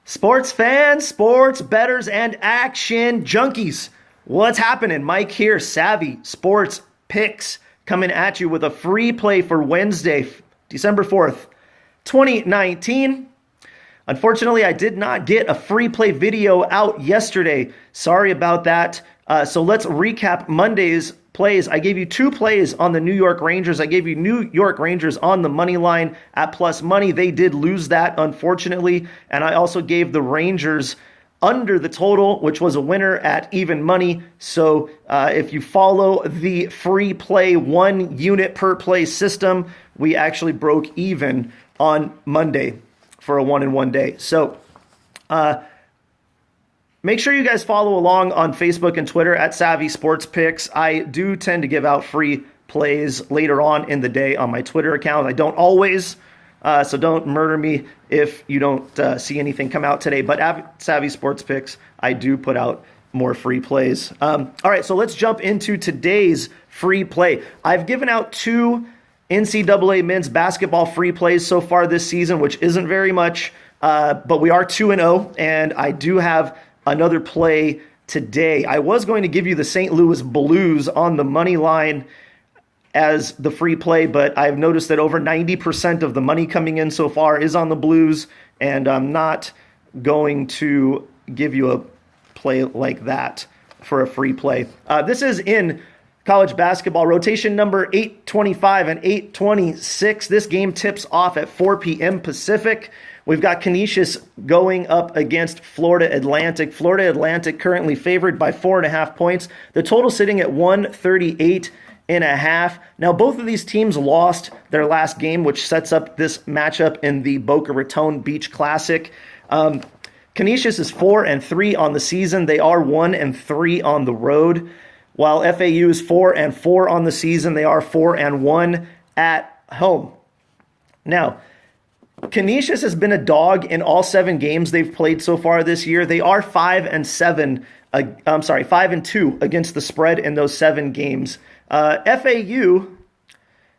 Sports fans, sports bettors, and action junkies. What's happening? Mike here, Savvy Sports Picks, coming at you with a free play for Wednesday, December 4th, 2019. Unfortunately, I did not get a free play video out yesterday. Sorry about that. So let's recap Monday's plays. I gave you two plays on the New York Rangers. I gave you New York Rangers on the money line at plus money. They did lose that, unfortunately. And I also gave the Rangers under the total, which was a winner at even money. So if you follow the free play 1 unit per play system, we actually broke even on Monday for a 1-in-1 day. So make sure you guys follow along on Facebook and Twitter at SavvySportsPicks. I do tend to give out free plays later on in the day on my Twitter account. I don't always, so don't murder me if you don't see anything come out today. But at SavvySportsPicks, I do put out more free plays. All right, so let's jump into today's free play. I've given out 2 NCAA men's basketball free plays so far this season, which isn't very much, but we are 2-0, and I do have another play today. I was going to give you the St. Louis Blues on the money line as the free play, but I've noticed that over 90% of the money coming in so far is on the Blues, and I'm not going to give you a play like that for a free play. This is in college basketball, rotation number 825 and 826. This game tips off at 4 p.m. Pacific. We've got Canisius going up against Florida Atlantic. Florida Atlantic currently favored by 4.5 points. The total sitting at 138.5. Now, both of these teams lost their last game, which sets up this matchup in the Boca Raton Beach Classic. Canisius is 4-3 on the season. They are 1-3 on the road. While FAU is 4-4 on the season, they are 4-1 at home. Now, Canisius has been a dog in all 7 games they've played so far this year. They are 5-2 against the spread in those 7 games. FAU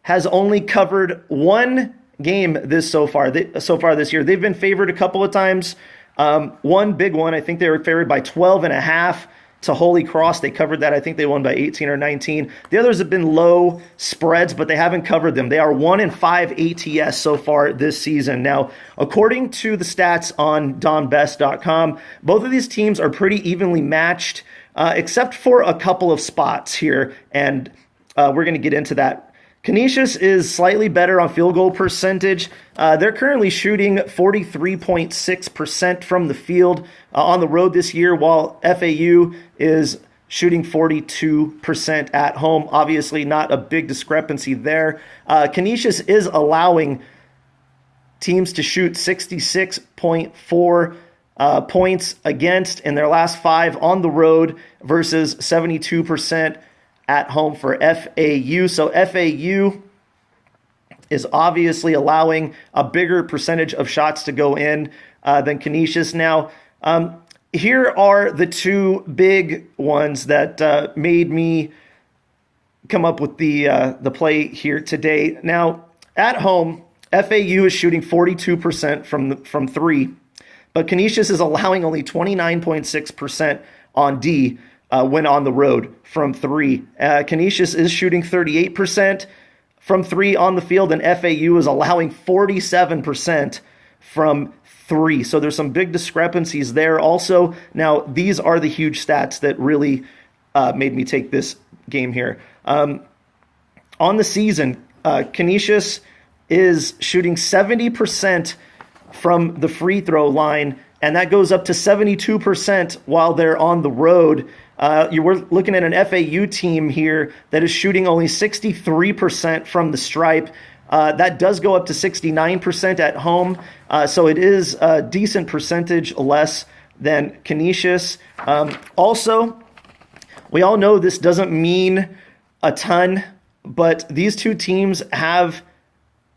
has only covered 1 game so far this year. They've been favored a couple of times. One big one, I think they were favored by 12.5 to Holy Cross. They covered that. I think they won by 18 or 19. The others have been low spreads, but they haven't covered them. They are 1-5 ATS so far this season. Now, according to the stats on DonBest.com, both of these teams are pretty evenly matched, except for a couple of spots here, and we're going to get into that. Canisius is slightly better on field goal percentage. They're currently shooting 43.6% from the field on the road this year, while FAU is shooting 42% at home. Obviously, not a big discrepancy there. Canisius is allowing teams to shoot 66.4 points against in their last 5 on the road versus 72% at home for FAU. So FAU is obviously allowing a bigger percentage of shots to go in than Canisius. Now, here are the 2 big ones that made me come up with the play here today. Now, at home, FAU is shooting 42% from 3, but Canisius is allowing only 29.6% on D when on the road from 3. Canisius is shooting 38% from 3 on the field, and FAU is allowing 47% from 3. So there's some big discrepancies there also. Now, these are the huge stats that really made me take this game here. On the season, Canisius is shooting 70% from the free throw line, and that goes up to 72% while they're on the road. You were looking at an FAU team here that is shooting only 63% from the stripe. That does go up to 69% at home, so it is a decent percentage less than Canisius. Also, we all know this doesn't mean a ton, but these 2 teams have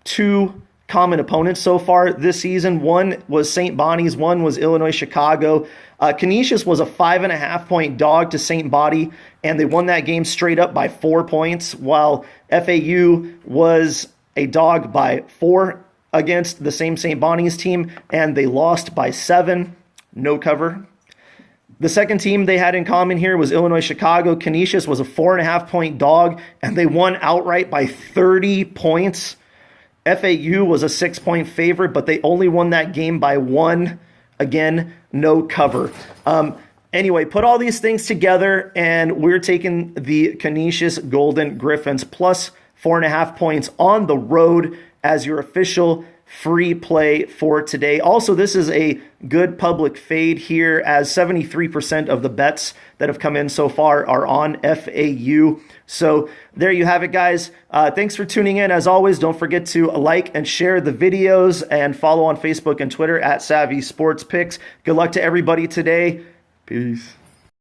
2 common opponents so far this season. One was St. Bonnie's, one was Illinois Chicago. Canisius was a 5.5-point dog to St. Bonnie, and they won that game straight up by 4 points, while FAU was a dog by 4 against the same St. Bonnie's team, and they lost by 7. no cover. The second team they had in common here was Illinois-Chicago. Canisius was a 4.5-point dog, and they won outright by 30 points. FAU was a 6-point favorite, but they only won that game by 1. Again, no cover. Anyway, put all these things together, and we're taking the Canisius Golden Griffins plus 4.5 points on the road as your official free play for today. Also, this is a good public fade here, as 73% of the bets that have come in so far are on FAU. So there you have it, guys. Thanks for tuning in. As always, don't forget to like and share the videos and follow on Facebook and Twitter at SavvySportsPicks. Good luck to everybody today. Peace.